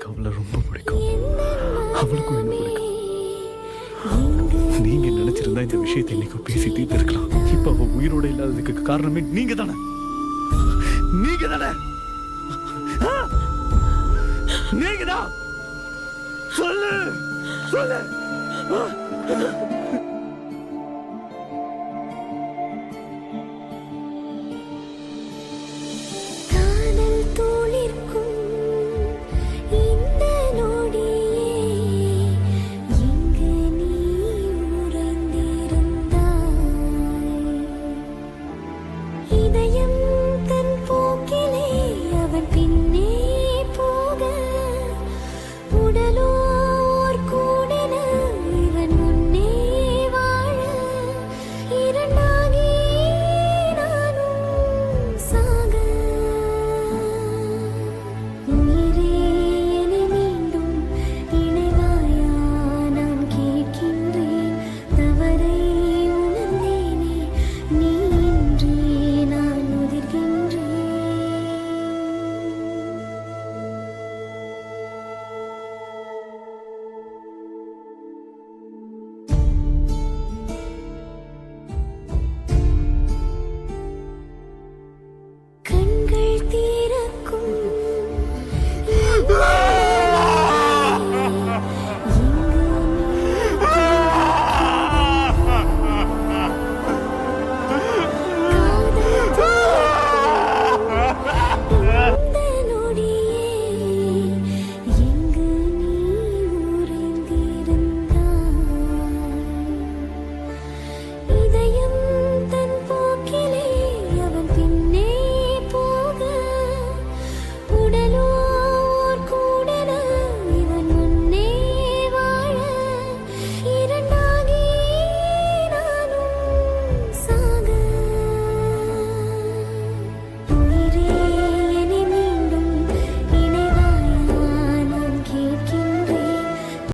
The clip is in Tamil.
எனக்கு அவளை ரொம்ப பிடிக்கும். அவளுக்கும் என்ன பிடிக்கும். நீங்க நினைச்சிருந்தா இந்த விஷயத்தை இன்னைக்கு பேசி தீர்த்து இருக்கலாம். இப்ப அவ உயிரோட இல்லாததுக்கு காரணமே நீங்க தானே. நீங்க தானே. நீங்க தான். சொல்லு சொல்லு.